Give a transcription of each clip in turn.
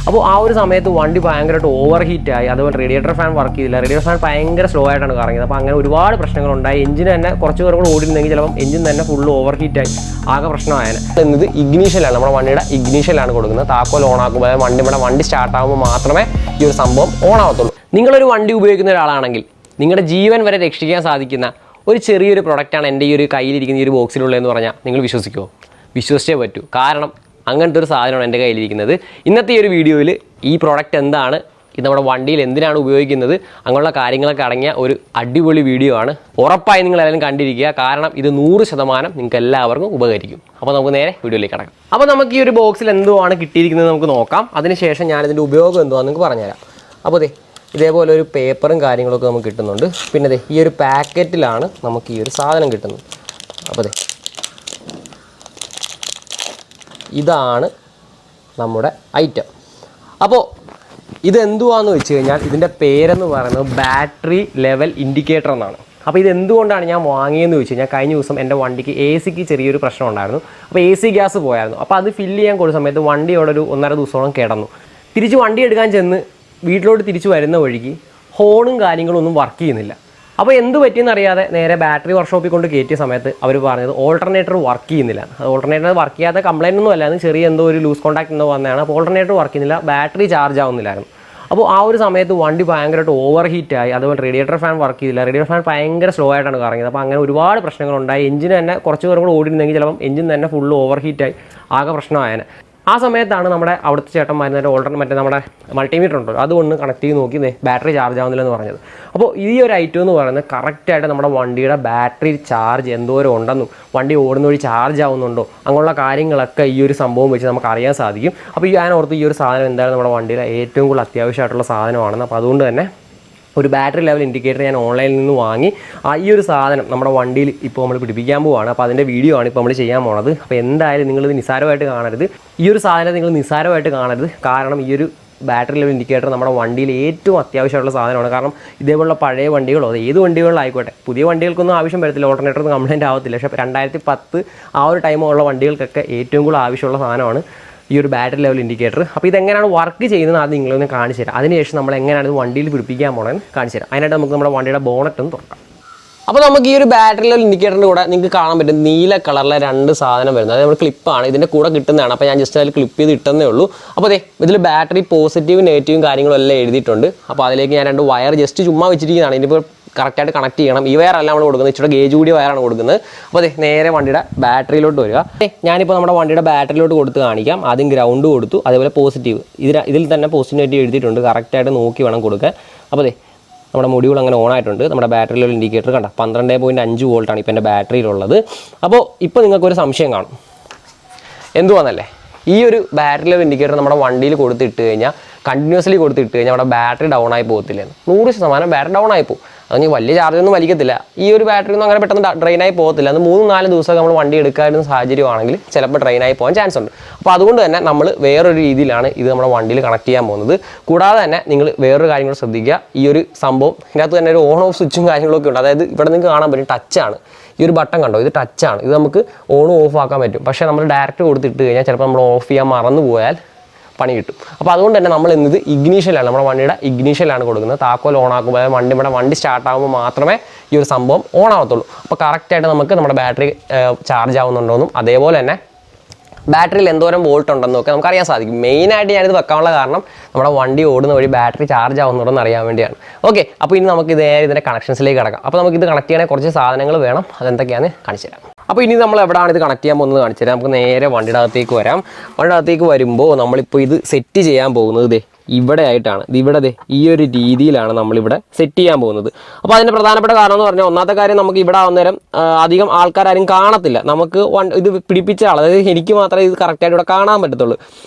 അപ്പോൾ ആ ഒരു സമയത്ത് വണ്ടി ഭയങ്കരമായിട്ട് ഓവർ ഹീറ്റായി. അതുപോലെ റേഡിയേറ്റർ ഫാൻ വർക്ക് ചെയ്തില്ല. റേഡിയേറ്റർ ഫാൻ ഭയങ്കര സ്ലോ ആയിട്ടാണ് കറങ്ങിയത്. അപ്പോൾ അങ്ങനെ ഒരുപാട് പ്രശ്നങ്ങളുണ്ടായി. എഞ്ചിൻ തന്നെ കുറച്ച് പേർ കൂടെ ഓടിയിരുന്നെങ്കിൽ ചിലപ്പം എഞ്ചിൻ തന്നെ ഫുള്ള് ഓവർ ഹീറ്റായി ആകെ പ്രശ്നമായാണ്. ഇത് ഇഗ്നീഷ്യലാണ്, നമ്മുടെ വണ്ടിയുടെ ഇഗ്നീഷ്യലാണ് കൊടുക്കുന്നത്. താക്കോൽ ഓൺ ആക്കുമ്പോൾ അതായത് വണ്ടി സ്റ്റാർട്ടാകുമ്പോൾ മാത്രമേ ഈ ഒരു സംഭവം ഓൺ ആവത്തുള്ളൂ. നിങ്ങളൊരു വണ്ടി ഉപയോഗിക്കുന്ന ഒരാളാണെങ്കിൽ നിങ്ങളുടെ ജീവൻ വരെ രക്ഷിക്കാൻ സാധിക്കുന്ന ഒരു ചെറിയൊരു പ്രൊഡക്റ്റാണ് എൻ്റെ ഈ ഒരു കയ്യിലിരിക്കുന്ന ഈ ഒരു ബോക്സിലുള്ളതെന്ന് പറഞ്ഞാൽ നിങ്ങൾ വിശ്വസിക്കുമോ? വിശ്വസിച്ചേ പറ്റൂ. കാരണം അങ്ങനത്തെ ഒരു സാധനമാണ് എൻ്റെ കയ്യിലിരിക്കുന്നത്. ഇന്നത്തെ ഈ ഒരു വീഡിയോയിൽ ഈ പ്രോഡക്റ്റ് എന്താണ്, ഇത് നമ്മുടെ വണ്ടിയിൽ എന്തിനാണ് ഉപയോഗിക്കുന്നത്, അങ്ങനെയുള്ള കാര്യങ്ങളൊക്കെ അടങ്ങിയ ഒരു അടിപൊളി വീഡിയോ ആണ്. ഉറപ്പായി നിങ്ങൾ എല്ലാവരും കണ്ടിരിക്കുക. കാരണം ഇത് 100% നിങ്ങൾക്ക് എല്ലാവർക്കും ഉപകരിക്കും. അപ്പോൾ നമുക്ക് നേരെ വീഡിയോയിലേക്ക് കടക്കാം. അപ്പോൾ നമുക്ക് ഈ ഒരു ബോക്സിൽ എന്തുവാണ് കിട്ടിയിരിക്കുന്നത് നമുക്ക് നോക്കാം. അതിനുശേഷം ഞാനിതിൻ്റെ ഉപയോഗം എന്തുവാണെന്ന് നിങ്ങൾക്ക് പറഞ്ഞുതരാം. അപ്പോൾ ഇതേപോലെ ഒരു പേപ്പറും കാര്യങ്ങളൊക്കെ നമുക്ക് കിട്ടുന്നുണ്ട്. പിന്നെ ഈ ഒരു പാക്കറ്റിലാണ് നമുക്ക് ഈ ഒരു സാധനം കിട്ടുന്നത്. അപ്പോൾ ഇതാണ് നമ്മുടെ ഐറ്റം. അപ്പോൾ ഇതെന്തുവാന്ന് വെച്ച് കഴിഞ്ഞാൽ ഇതിൻ്റെ പേരെന്ന് പറയുന്നത് ബാറ്ററി ലെവൽ ഇൻഡിക്കേറ്റർ എന്നാണ്. അപ്പോൾ ഇതെന്തുകൊണ്ടാണ് ഞാൻ വാങ്ങിയതെന്ന് വെച്ച് കഴിഞ്ഞാൽ കഴിഞ്ഞ ദിവസം എൻ്റെ വണ്ടിക്ക് AC ചെറിയൊരു പ്രശ്നം ഉണ്ടായിരുന്നു. അപ്പോൾ AC ഗ്യാസ് പോയായിരുന്നു. അപ്പോൾ അത് ഫില്ല് ചെയ്യാൻ കൊടുത്ത സമയത്ത് വണ്ടി അവിടെ ഒരു 1.5 ദിവസത്തോളം കിടന്നു. തിരിച്ച് വണ്ടി എടുക്കാൻ ചെന്ന് വീട്ടിലോട്ട് തിരിച്ച് വരുന്ന വഴിക്ക് ഹോണും കാര്യങ്ങളും ഒന്നും വർക്ക് ചെയ്യുന്നില്ല. അപ്പോൾ എന്ത് പറ്റിയെന്ന് അറിയാതെ നേരെ ബാറ്ററി വർക്ക്ഷോപ്പിൽ കൊണ്ട് കയറ്റിയ സമയത്ത് അവർ പറഞ്ഞത് ഓൾട്ടർനേറ്റർ വർക്ക് ചെയ്യുന്നില്ല. അത് ഓൾട്ടർനേറ്റർ വർക്ക് ചെയ്യാത്ത കംപ്ലൈൻ്റ് ഒന്നും അല്ലായിരുന്നു, ചെറിയ എന്തോ ഒരു ലൂസ് കോൺടാക്ട് എന്തോ വന്നതാണ്. അപ്പോൾ ഓൾട്ടർനേറ്റർ വർക്ക് ചെയ്യുന്നില്ല, ബാറ്ററി ചാർജ് ആവുന്നില്ലായിരുന്നു. അപ്പോൾ ആ ഒരു സമയത്ത് വണ്ടി ഭയങ്കരമായിട്ട് ഓവർ ഹീറ്റായി. അതുപോലെ റേഡിയേറ്റർ ഫാൻ വർക്ക് ചെയ്തില്ല. റേഡിയേറ്റർ ഫാൻ ഭയങ്കര സ്ലോ ആയിട്ടാണ് കറങ്ങിയത്. അപ്പോൾ അങ്ങനെ ഒരുപാട് പ്രശ്നങ്ങളുണ്ടായി. എഞ്ചിൻ തന്നെ കുറച്ച് പേർ കൂടെ ഓടിയിരുന്നെങ്കിൽ ചിലപ്പം എഞ്ചിൻ തന്നെ ഫുള്ള് ഓവർ ഹീറ്റായി ആകെ പ്രശ്നമായേനെ. ആ സമയത്താണ് നമ്മുടെ അവിടുത്തെ ചേട്ടന്മാരുടെ നമ്മുടെ മൾട്ടിമീറ്റർ ഉണ്ടല്ലോ അതുകൊണ്ട് കണക്ട് ചെയ്ത് നോക്കി ബാറ്ററി ചാർജ് ആവുന്നില്ലെന്ന് പറഞ്ഞത്. അപ്പോൾ ഈ ഒരു ഐറ്റം എന്ന് പറയുന്നത് കറക്റ്റായിട്ട് നമ്മുടെ വണ്ടിയുടെ ബാറ്ററി ചാർജ് എന്തോരം ഉണ്ടെന്നും വണ്ടി ഓടുന്ന വഴി ചാർജ് ആവുന്നുണ്ടോ അങ്ങനെയുള്ള കാര്യങ്ങളൊക്കെ ഈ ഒരു സംഭവം വെച്ച് നമുക്ക് അറിയാൻ സാധിക്കും. അപ്പോൾ ഞാൻ ഓർത്ത് ഈ ഒരു സാധനം എന്തായാലും നമ്മുടെ വണ്ടിയിലെ ഏറ്റവും കൂടുതൽ അത്യാവശ്യമായിട്ടുള്ള സാധനമാണെന്ന്. അപ്പോൾ അതുകൊണ്ട് തന്നെ ഒരു ബാറ്ററി ലെവൽ ഇൻഡിക്കേറ്റർ ഞാൻ ഓൺലൈനിൽ നിന്ന് വാങ്ങി. ഈ ഒരു സാധനം നമ്മുടെ വണ്ടിയിൽ ഇപ്പോൾ നമ്മൾ പിടിപ്പിക്കാൻ പോവുകയാണ്. അപ്പോൾ അതിൻ്റെ വീഡിയോ ആണ് ഇപ്പോൾ നമ്മൾ ചെയ്യാൻ പോകുന്നത്. അപ്പോൾ എന്തായാലും നിങ്ങളിത് നിസ്സാരമായിട്ട് കാണരുത്. ഈ ഒരു സാധനം നിങ്ങൾ നിസ്സാരമായിട്ട് കാണരുത്. കാരണം ഈ ഒരു ബാറ്ററി ലെവൽ ഇൻഡിക്കേറ്റർ നമ്മുടെ വണ്ടിയിൽ ഏറ്റവും അത്യാവശ്യമായിട്ടുള്ള സാധനമാണ്. കാരണം ഇതേപോലുള്ള പഴയ വണ്ടികളോ അത് ഏത് വണ്ടികളിലായിക്കോട്ടെ, പുതിയ വണ്ടികൾക്കൊന്നും ആവശ്യം വരത്തില്ല, ഓൾട്ടർനേറ്റർ കംപ്ലൈൻറ്റ് ആവത്തില്ല. പക്ഷേ 2010 ആ ഒരു ടൈമുള്ള വണ്ടികൾക്കൊക്കെ ഏറ്റവും കൂടുതൽ ആവശ്യമുള്ള സാധനമാണ് ഈ ഒരു ബാറ്ററി ലെവൽ ഇൻഡിക്കേറ്റർ. അപ്പോൾ ഇതെങ്ങനെയാണ് വർക്ക് ചെയ്യുന്നത് അത് നിങ്ങളൊന്ന് കാണിച്ചു തരാം. അതിനുശേഷം നമ്മൾ എങ്ങനെയാണ് ഇത് വണ്ടിയിൽ പിടിപ്പിക്കാൻ പോകണമെന്ന് കാണിച്ചു തരാം. അതിനായിട്ട് നമുക്ക് നമ്മുടെ വണ്ടിയുടെ ബോണറ്റ് ഒന്ന് തുറക്കാം. അപ്പോൾ നമുക്ക് ഈ ഒരു ബാറ്ററി ലെവൽ ഇൻഡിക്കേറ്ററിൻ്റെ കൂടെ നിങ്ങൾക്ക് കാണാൻ പറ്റും നീല കളറിലെ 2 സാധനം വരുന്നത്. അത് നമ്മൾ ക്ലിപ്പാണ് ഇതിൻ്റെ കൂടെ കിട്ടുന്നതാണ്. അപ്പോൾ ഞാൻ ജസ്റ്റ് അതിൽ ക്ലിപ്പ് ചെയ്ത് ഇട്ടെന്നേ ഉള്ളൂ. അപ്പോൾ ഇതിൽ ബാറ്ററി പോസിറ്റീവും നെഗറ്റീവും കാര്യങ്ങളും എല്ലാം എഴുതിയിട്ടുണ്ട്. അപ്പോൾ അതിലേക്ക് ഞാൻ 2 വയർ ജസ്റ്റ് ചുമ്മാ വെച്ചിരിക്കുന്നതാണ്. ഇതിപ്പോൾ കറക്റ്റായിട്ട് കണക്ട് ചെയ്യണം. ഈ വയറല്ല നമ്മൾ കൊടുക്കുന്നത്, ഇച്ചിരി ഗേജ് കൂടിയ വയറാണ് കൊടുക്കുന്നത്. അപ്പോൾ നേരെ വണ്ടിയുടെ ബാറ്ററിയിലോട്ട് വരിക. ഞാനിപ്പോൾ നമ്മുടെ വണ്ടിയുടെ ബാറ്ററിയിലോട്ട് കൊടുത്ത് കാണിക്കാം. ആദ്യം ഗ്രൗണ്ട് കൊടുത്തു, അതേപോലെ പോസിറ്റീവ് ഇതിൽ തന്നെ പോസിറ്റീവ് നെഗറ്റീവ് എഴുതിയിട്ടുണ്ട്. കറക്റ്റായിട്ട് നോക്കി വേണം കൊടുക്കാൻ. അപ്പോൾ നമ്മുടെ മൊഡ്യൂൾ അങ്ങനെ ഓൺ ആയിട്ടുണ്ട്. നമ്മുടെ ബാറ്ററി ലെവൽ ഇൻഡിക്കേറ്റർ കണ്ട 12.5 വോൾട്ടാണ് ഇപ്പോൾ എൻ്റെ ബാറ്ററിയിലുള്ളത്. അപ്പോൾ ഇപ്പോൾ നിങ്ങൾക്കൊരു സംശയം കാണും, എന്തുവാന്നല്ലേ? ഈ ഒരു ബാറ്ററി ലെവൽ ഇൻഡിക്കേറ്റർ നമ്മുടെ വണ്ടിയിൽ കൊടുത്തിട്ട് കഴിഞ്ഞാൽ കണ്ടിന്യൂസ്ലി കൊടുത്തിട്ട് കഴിഞ്ഞാൽ നമ്മുടെ ബാറ്ററി ഡൗൺ ആയി പോകത്തില്ല. 100% ബാറ്ററി ഡൗൺ ആയി പോകും. അത് വലിയ ചാർജൊന്നും വലിക്കത്തില്ല. ഈ ഒരു ബാറ്ററി ഒന്നും അങ്ങനെ പെട്ടെന്ന് ഡ്രെയിനായി പോകത്തില്ല. അത് 3-4 ദിവസമൊക്കെ നമ്മൾ വണ്ടി എടുക്കാനുള്ള സാഹചര്യമാണെങ്കിൽ ചിലപ്പോൾ ഡ്രെയിനായി പോകാൻ ചാൻസ് ഉണ്ട്. അപ്പോൾ അതുകൊണ്ട് തന്നെ നമ്മൾ വേറൊരു രീതിയിലാണ് ഇത് നമ്മുടെ വണ്ടിയിൽ കണക്ട് ചെയ്യാൻ പോകുന്നത്. കൂടാതെ തന്നെ നിങ്ങൾ വേറൊരു കാര്യം കൂടെ ശ്രദ്ധിക്കുക. ഈ ഒരു സംഭവം ഇതിനകത്ത് തന്നെ ഒരു ഓൺ ഓഫ് സ്വിച്ചും കാര്യങ്ങളൊക്കെ ഉണ്ട്. അതായത് ഇവിടെ നിങ്ങൾക്ക് കാണാൻ പറ്റും ടച്ചാണ്. ഈ ഒരു ബട്ടൺ കണ്ടോ, ഇത് ടച്ചാണ്. ഇത് നമുക്ക് ഓണും ഓഫ് ആക്കാൻ പറ്റും. പക്ഷേ നമ്മൾ ഡയറക്റ്റ് കൊടുത്തിട്ട് കഴിഞ്ഞാൽ ചിലപ്പോൾ നമ്മൾ ഓഫ് ചെയ്യാൻ മറന്നു പോയാൽ പണി കിട്ടും. അപ്പോൾ അതുകൊണ്ട് തന്നെ നമ്മൾ ഇന്നത് ഇഗ്നീഷ്യലാണ്, നമ്മുടെ വണ്ടിയുടെ ഇഗ്നീഷ്യലാണ് കൊടുക്കുന്നത്. താക്കോൽ ഓൺ ആക്കുമ്പോൾ വണ്ടി സ്റ്റാർട്ടാകുമ്പോൾ മാത്രമേ ഈ ഒരു സംഭവം ഓൺ ആവത്തുള്ളൂ. അപ്പോൾ കറക്റ്റായിട്ട് നമുക്ക് നമ്മുടെ ബാറ്ററി ചാർജ് ആവുന്നുണ്ടോയെന്നും അതേപോലെ തന്നെ ബാറ്ററിയിൽ എന്തോരം വോൾട്ട് ഉണ്ടെന്നൊക്കെ നമുക്ക് അറിയാൻ സാധിക്കും. മെയിനായിട്ട് ഞാനിത് വെക്കാനുള്ള കാരണം നമ്മുടെ വണ്ടി ഓടുന്ന വഴി ബാറ്ററി ചാർജ് ആവുന്നുണ്ടോയെന്ന് അറിയാൻ വേണ്ടിയാണ്. ഓക്കെ, അപ്പോൾ ഇനി നമുക്ക് ഇതിൻ്റെ കണക്ഷൻസിലേക്ക് കിടക്കാം. അപ്പോൾ നമുക്കിത് കണക്ട് ചെയ്യണേ കുറച്ച് സാധനങ്ങൾ വേണം. അതെന്തൊക്കെയാണെന്ന് കാണിച്ചു തരാം. അപ്പോൾ ഇനി നമ്മൾ എവിടെയാണ് ഇത് കണക്ട് ചെയ്യാൻ പോകുന്നത് കാണിച്ചു തരാം. നമുക്ക് നേരെ വണ്ടിയുടെ അകത്തേക്ക് വരാം. വണ്ടിയുടെ അകത്തേക്ക് വരുമ്പോൾ നമ്മളിപ്പോൾ ഇത് സെറ്റ് ചെയ്യാൻ പോകുന്നത് ഇവിടെ ആയിട്ടാണ്. ഇവിടെ ഈ ഒരു രീതിയിലാണ് നമ്മളിവിടെ സെറ്റ് ചെയ്യാൻ പോകുന്നത്. അപ്പോൾ അതിൻ്റെ പ്രധാനപ്പെട്ട കാരണം എന്ന് പറഞ്ഞാൽ ഒന്നാമത്തെ കാര്യം നമുക്ക് ഇവിടെ ആവുന്നേരം അധികം ആൾക്കാരും കാണത്തില്ല. നമുക്ക് ഇത് പിടിപ്പിച്ച ആൾ, അതായത് എനിക്ക് മാത്രമേ ഇത് കറക്റ്റായിട്ട് ഇവിടെ കാണാൻ പറ്റത്തുള്ളൂ.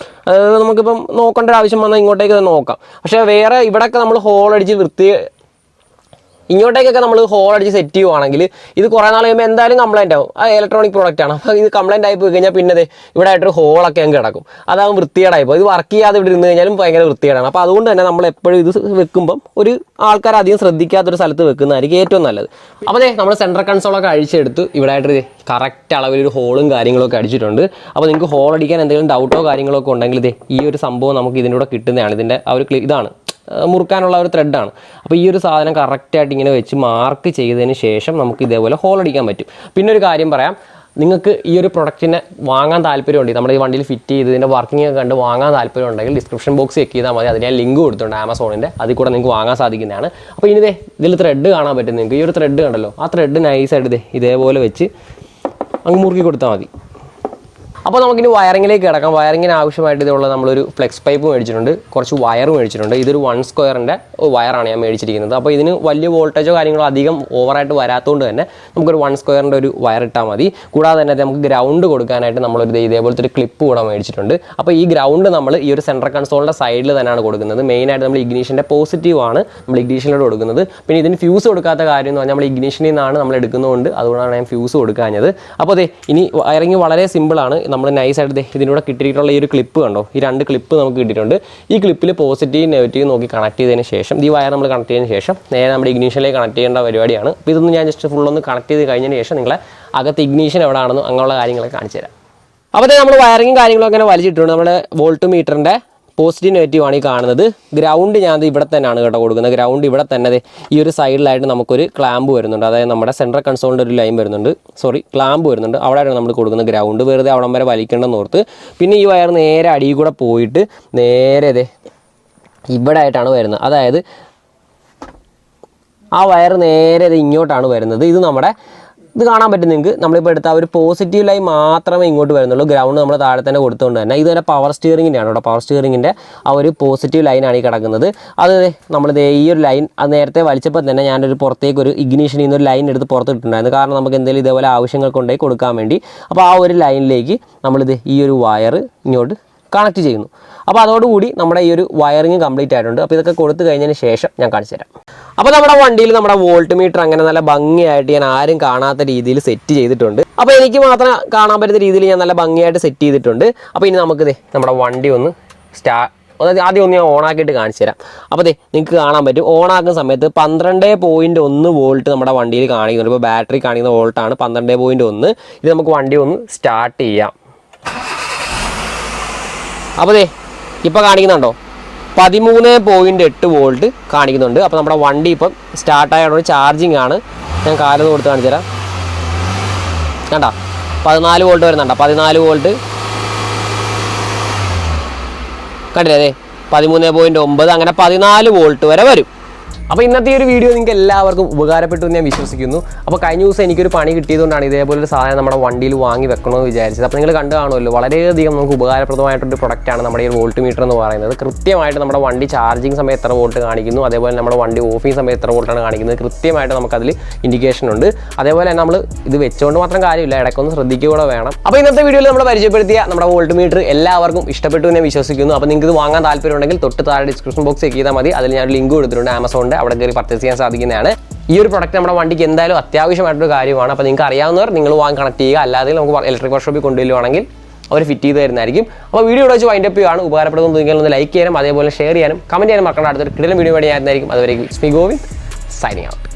അതായത് നമുക്കിപ്പം നോക്കേണ്ട ഒരു ആവശ്യം വന്നാൽ ഇങ്ങോട്ടേക്ക് തന്നെ നോക്കാം. പക്ഷേ വേറെ ഇവിടെയൊക്കെ നമ്മൾ ഹോൾ അടിച്ച് ഇങ്ങോട്ടേക്കൊക്കെ നമ്മൾ ഹോൾ അടിച്ച് സെറ്റ് ചെയ്യുവാണെങ്കിൽ ഇത് കുറേ നാൾ കഴിയുമ്പോൾ എന്തായാലും കംപ്ലൈൻറ്റ് ആവും. ആ ഇലക്ട്രോണിക് പ്രോഡക്റ്റ് ആണ്. അപ്പോൾ ഇത് കംപ്ലൈൻറ്റ് ആയി പോയി കഴിഞ്ഞാൽ പിന്നെ ഇവിടെ ആയിട്ടൊരു ഹോളൊക്കെ അങ്ങ് കിടക്കും. അതാവും വൃത്തികേടായിപ്പോൾ. ഇത് വർക്ക് ചെയ്യാതെ ഇവിടെ ഇരുന്ന് കഴിഞ്ഞാലും ഭയങ്കര വൃത്തികേടാണ്. അപ്പോൾ അതുകൊണ്ട് തന്നെ നമ്മൾ എപ്പോഴും ഇത് വെക്കുമ്പം ഒരു ആൾക്കാർ അധികം ശ്രദ്ധിക്കാത്തൊരു സ്ഥലത്ത് വെക്കുന്നതായിരിക്കും ഏറ്റവും നല്ലത്. അപ്പോൾ നമ്മൾ സെൻട്രൽ കൺസോളൊക്കെ അഴിച്ചെടുത്ത് ഇവിടെ ആയിട്ട് കറക്റ്റ് അളവിലൊരു ഹോളും കാര്യങ്ങളൊക്കെ അടിച്ചിട്ടുണ്ട്. അപ്പോൾ നിങ്ങൾക്ക് ഹോൾ അടിക്കാൻ എന്തെങ്കിലും ഡൗട്ടോ കാര്യങ്ങളൊക്കെ ഉണ്ടെങ്കിൽ ഈ ഒരു സംഭവം നമുക്ക് ഇതിൻ്റെ കൂടെ കിട്ടുന്നതാണ്. ഇതിൻ്റെ ആ ഒരു ഇതാണ് മുറുക്കാനുള്ള ഒരു ത്രെഡാണ്. അപ്പോൾ ഈ ഒരു സാധനം കറക്റ്റായിട്ട് ഇങ്ങനെ വെച്ച് മാർക്ക് ചെയ്തതിന് ശേഷം നമുക്ക് ഇതേപോലെ ഹോൾ അടിക്കാൻ പറ്റും. പിന്നെ ഒരു കാര്യം പറയാം, നിങ്ങൾക്ക് ഈ ഒരു പ്രൊഡക്റ്റിനെ വാങ്ങാൻ താല്പര്യമുണ്ട്, നമ്മുടെ ഈ വണ്ടിയിൽ ഫിറ്റ് ചെയ്ത് ഇതിൻ്റെ വർക്കിംഗ് ഒക്കെ കണ്ട് വാങ്ങാൻ താല്പര്യം ഉണ്ടെങ്കിൽ ഡിസ്ക്രിപ്ഷൻ ബോക്സ് ചെക്ക് ചെയ്താൽ മതി. അതിന് ഞാൻ ലിങ്ക് കൊടുത്തിട്ടുണ്ട് ആമസോണിൻ്റെ, അതിൽ കൂടെ നിങ്ങൾക്ക് വാങ്ങാൻ സാധിക്കുന്നതാണ്. അപ്പോൾ ഇനി ഇതിൽ ത്രെഡ് കാണാൻ പറ്റും നിങ്ങൾക്ക്. ഈ ഒരു ത്രെഡ് കണ്ടല്ലോ, ആ ത്രെഡ് നൈസായിട്ട് ഇതേപോലെ വെച്ച് അങ്ങ് മുറുക്കി കൊടുത്താൽ മതി. അപ്പോൾ നമുക്കിനി വയറിങ്ങിലേക്ക് കിടക്കാം. വയറിങ്ങിന് ആവശ്യമായിട്ട് ഇതുള്ള നമ്മളൊരു ഫ്ലെക്സ് പൈപ്പ് മേടിച്ചിട്ടുണ്ട്, കുറച്ച് വയർ മേടിച്ചിട്ടുണ്ട്. ഇതൊരു 1 സ്ക്വയറിൻ്റെ വയറാണ് ഞാൻ മേടിച്ചിരിക്കുന്നത്. അപ്പോൾ ഇതിന് വലിയ വോൾട്ടേജോ കാര്യങ്ങളോ അധികം ഓവറായിട്ട് വരാത്തതുകൊണ്ട് തന്നെ നമുക്കൊരു 1 സ്ക്വയറിൻ്റെ ഒരു വയർ ഇട്ടാൽ മതി. കൂടാതെ തന്നെ നമുക്ക് ഗ്രൗണ്ട് കൊടുക്കാനായിട്ട് നമ്മളൊരു ഇതേപോലത്തെ ഒരു ക്ലിപ്പ് കൂടെ മേടിച്ചിട്ടുണ്ട്. അപ്പോൾ ഈ ഗ്രൗണ്ട് നമ്മൾ ഈ ഒരു സെൻട്രൽ കൺസോളിൻ്റെ സൈഡിൽ തന്നെയാണ് കൊടുക്കുന്നത്. മെയിനായിട്ട് നമ്മൾ ഇഗ്നീഷൻ്റെ പോസിറ്റീവാണ് നമ്മൾ ഇഗ്നീഷനിലോട് കൊടുക്കുന്നത്. പിന്നെ ഇതിന് ഫ്യൂസ് കൊടുക്കാത്ത കാര്യം എന്ന് പറഞ്ഞാൽ നമ്മൾ ഇഗ്നീഷനിൽ നിന്നാണ് നമ്മൾ എടുക്കുന്നതുകൊണ്ട് അതുകൊണ്ടാണ് ഞാൻ ഫ്യൂസ് കൊടുക്കാഞ്ഞത്. അപ്പോൾ ഇനി വയറിങ് വളരെ സിമ്പിളാണ്. നമ്മൾ നൈസായിട്ട് ഇതിനൂടെ കിട്ടിയിട്ടുള്ള ഈ ഒരു ക്ലിപ്പ് കണ്ടോ, ഈ 2 ക്ലിപ്പ് നമുക്ക് കിട്ടിയിട്ടുണ്ട്. ഈ ക്ലിപ്പിൽ പോസിറ്റീവ് നെഗറ്റീവ് നോക്കി കണക്ട് ചെയ്തതിന് ശേഷം ഈ വയർ നമ്മൾ കണക്ട് ചെയ്തതിന് ശേഷം നേരെ നമ്മുടെ ഇഗ്നീഷനിലേക്ക് കണക്ട് ചെയ്യേണ്ട പരിപാടിയാണ്. അപ്പോൾ ഇതൊന്ന് ഞാൻ ജസ്റ്റ് ഫുള്ളൊന്ന് കണക്ട് ചെയ്ത് കഴിഞ്ഞതിന് ശേഷം നിങ്ങളെ അകത്ത് ഇഗ്നീഷൻ എവിടെയാണെന്നും അങ്ങനെയുള്ള കാര്യങ്ങളൊക്കെ കാണിച്ചു തരാം. അപ്പോൾ നമ്മൾ വയറിങ്ങും കാര്യങ്ങളൊക്കെ അങ്ങനെ വലിച്ചിട്ടുണ്ട്. നമ്മുടെ വോൾട്ട് മീറ്ററിൻ്റെ പോസിറ്റീവ് നെഗറ്റീവ് ആണ് ഈ കാണുന്നത്. ഗ്രൗണ്ട് ഞാൻ ഇവിടെ തന്നെയാണ് കേട്ടോ കൊടുക്കുന്നത്. ഗ്രൗണ്ട് ഇവിടെ തന്നെ ഈ ഒരു സൈഡിലായിട്ട് നമുക്കൊരു ക്ലാമ്പ് വരുന്നുണ്ട്. അതായത് നമ്മുടെ സെൻട്രൽ കൺസോളിൻ്റെ ഒരു ലൈൻ വരുന്നുണ്ട്, ക്ലാമ്പ് വരുന്നുണ്ട്. അവിടെയാണ് നമ്മൾ കൊടുക്കുന്നത് ഗ്രൗണ്ട്. വെറുതെ അവിടം വരെ വലിക്കേണ്ടെന്ന് ഓർത്ത്. പിന്നെ ഈ വയർ നേരെ അടിയിൽ കൂടെ പോയിട്ട് നേരെ ഇവിടെ ആയിട്ടാണ് വരുന്നത്. അതായത് ആ വയർ നേരെ ഇങ്ങോട്ടാണ് വരുന്നത്. ഇത് കാണാൻ പറ്റും നിങ്ങൾക്ക്. നമ്മളിപ്പോൾ എടുത്ത ഒരു പോസിറ്റീവ് ലൈൻ മാത്രമേ ഇങ്ങോട്ട് വരുന്നുള്ളൂ. ഗ്രൗണ്ട് നമ്മൾ താഴെ തന്നെ കൊടുത്തുകൊണ്ട് തന്നെ ഇത് തന്നെ പവർ സ്റ്റിയറിങ്ങിൻ്റെ ആണ് കേട്ടോ. പവർ സ്റ്റിയറിങ്ങിൻ്റെ ആ ഒരു പോസിറ്റീവ് ലൈനാണ് ഈ കിടക്കുന്നത്. അത് നമ്മളിത് ഈ ഒരു ലൈൻ അത് നേരത്തെ വലിച്ചപ്പോൾ തന്നെ ഞാനൊരു പുറത്തേക്ക് ഒരു ഇഗ്നീഷനിൽ നിന്ന് ഒരു ലൈൻ എടുത്ത് പുറത്തിട്ടുണ്ടായിരുന്നു. കാരണം നമുക്ക് എന്തെങ്കിലും ഇതേപോലെ ആവശ്യങ്ങൾക്കുണ്ടെങ്കിൽ കൊടുക്കാൻ വേണ്ടി. അപ്പോൾ ആ ഒരു ലൈനിലേക്ക് നമ്മളിത് ഈ ഒരു വയർ ഇങ്ങോട്ട് കണക്ട് ചെയ്യുന്നു. അപ്പോൾ അതോടുകൂടി നമ്മുടെ ഈ ഒരു വയറിങ് കംപ്ലീറ്റ് ആയിട്ടുണ്ട്. അപ്പോൾ ഇതൊക്കെ കൊടുത്തു കഴിഞ്ഞതിന് ശേഷം ഞാൻ കാണിച്ചു തരാം. അപ്പോൾ നമ്മുടെ വണ്ടിയിൽ നമ്മുടെ വോൾട്ട് മീറ്റർ അങ്ങനെ നല്ല ഭംഗിയായിട്ട് ഞാൻ ആരും കാണാത്ത രീതിയിൽ സെറ്റ് ചെയ്തിട്ടുണ്ട്. അപ്പോൾ എനിക്ക് മാത്രം കാണാൻ പറ്റുന്ന രീതിയിൽ ഞാൻ നല്ല ഭംഗിയായിട്ട് സെറ്റ് ചെയ്തിട്ടുണ്ട്. അപ്പോൾ ഇനി നമുക്ക് നമ്മുടെ വണ്ടി ഒന്ന് ആദ്യം ഒന്ന് ഞാൻ ഓണാക്കിയിട്ട് കാണിച്ചു തരാം. അപ്പോൾ നിങ്ങൾക്ക് കാണാൻ പറ്റും ഓണാക്കുന്ന സമയത്ത് 12.1 വോൾട്ട് നമ്മുടെ വണ്ടിയിൽ കാണിക്കുന്നുണ്ട്. ഇപ്പോൾ ബാറ്ററി കാണിക്കുന്ന വോൾട്ടാണ് 12.1. ഇത് നമുക്ക് വണ്ടി ഒന്ന് സ്റ്റാർട്ട് ചെയ്യാം. അപ്പോൾ ഇപ്പോൾ കാണിക്കുന്നുണ്ടോ 13.8 വോൾട്ട് കാണിക്കുന്നുണ്ട്. അപ്പോൾ നമ്മുടെ വണ്ടി ഇപ്പം സ്റ്റാർട്ടായതുകൊണ്ട് ചാർജിങ് ആണ്. ഞാൻ കാലൊന്ന് കൊടുത്ത് കാണിച്ചു തരാം. കണ്ടോ 14 വോൾട്ട് വരുന്നുണ്ടോ, 14 വോൾട്ട് കണ്ടില്ലേ, 13.9 അങ്ങനെ 14 വോൾട്ട് വരെ വരും. അപ്പോൾ ഇന്നത്തെ ഒരു വീഡിയോ നിങ്ങൾക്ക് എല്ലാവർക്കും ഉപകാരപ്പെട്ടു എന്ന് ഞാൻ വിശ്വസിക്കുന്നു. അപ്പോൾ കഴിഞ്ഞ ദിവസം എനിക്കൊരു പണി കിട്ടിയതുകൊണ്ടാണ് ഇതേപോലൊരു സാധനം നമ്മുടെ വണ്ടിയിൽ വാങ്ങി വെക്കണമെന്ന് വിചാരിച്ചത്. അപ്പോൾ നിങ്ങൾ കണ്ടു കാണുമല്ലോ, വളരെയധികം നമുക്ക് ഉപകാരപ്രദമായിട്ടൊരു പ്രൊഡക്റ്റാണ് നമ്മുടെ ഈ വോൾട്ട് മീറ്റർ എന്ന് പറയുന്നത്. കൃത്യമായിട്ട് നമ്മുടെ വണ്ടി ചാർജിങ് സമയത്ത് എത്ര വോൾട്ട് കാണിക്കുന്നു, അതേപോലെ നമ്മുടെ വണ്ടി ഓഫ് ചെയ്യുന്ന സമയത്ത് എത്ര വോൾട്ടാണ് കാണിക്കുന്നത് കൃത്യമായിട്ട് നമുക്കതിൽ ഇൻഡിക്കേഷൻ ഉണ്ട്. അതേപോലെ തന്നെ നമ്മൾ ഇത് വെച്ചുകൊണ്ട് മാത്രം കാര്യമില്ല, ഇടയ്ക്കൊന്ന് ശ്രദ്ധിക്കുക വേണം. അപ്പോൾ ഇന്നത്തെ വീഡിയോയിൽ നമ്മൾ പരിചയപ്പെടുത്തിയ നമ്മുടെ വോൾട്ട് മീറ്റർ എല്ലാവർക്കും ഇഷ്ടപ്പെട്ടു എന്ന് ഞാൻ വിശ്വസിക്കുന്നു. അപ്പോൾ നിങ്ങൾക്ക് ഇത് വാങ്ങാൻ താല്പര്യമുണ്ടെങ്കിൽ തൊട്ട് താഴെ ഡിസ്ക്രിപ്ഷൻ ബോക്സ് ചെക്ക് ചെയ്താൽ മതി. അതിൽ ഞാൻ ലിങ്ക് കൊടുത്തിട്ടുണ്ട് ആമസോണിൻ്റെ, അവിടെ കയറി പർച്ചേസ് ചെയ്യാൻ സാധിക്കുന്നതാണ്. ഈ ഒരു പ്രൊഡക്റ്റ് നമ്മുടെ വണ്ടിക്ക് എന്തായാലും അത്യാവശ്യമായിട്ടൊരു കാര്യമാണ്. അപ്പോൾ നിങ്ങൾക്ക് അറിയാവുന്നവർ നിങ്ങൾ വാങ്ങി കണക്ട് ചെയ്യുക, അല്ലാതെ നമുക്ക് ഇലക്ട്രിക് വർക്ക്ഷോപ്പിൽ കൊണ്ടുവരുവാണെങ്കിൽ അവർ ഫിറ്റ് ചെയ്ത് തരുന്നതായിരിക്കും. അപ്പോൾ വീഡിയോ വെച്ച് വൈൻഡപ്പ് ചെയ്യുകയാണ്. ഉപകാരപ്പെടുന്ന തോന്നിയാൽ ഒന്ന് ലൈക്ക് ചെയ്യാനും അതേപോലെ ഷെയർ ചെയ്യാനും കമൻറ്റ് ചെയ്യാനും മറക്കണം. അടുത്തൊരു കിടിലൻ വീഡിയോ വേണ്ടി ആയിരുന്നായിരിക്കും. അതുവരെ ᴨᴏᴟ സൈനിങ് ഔട്ട്.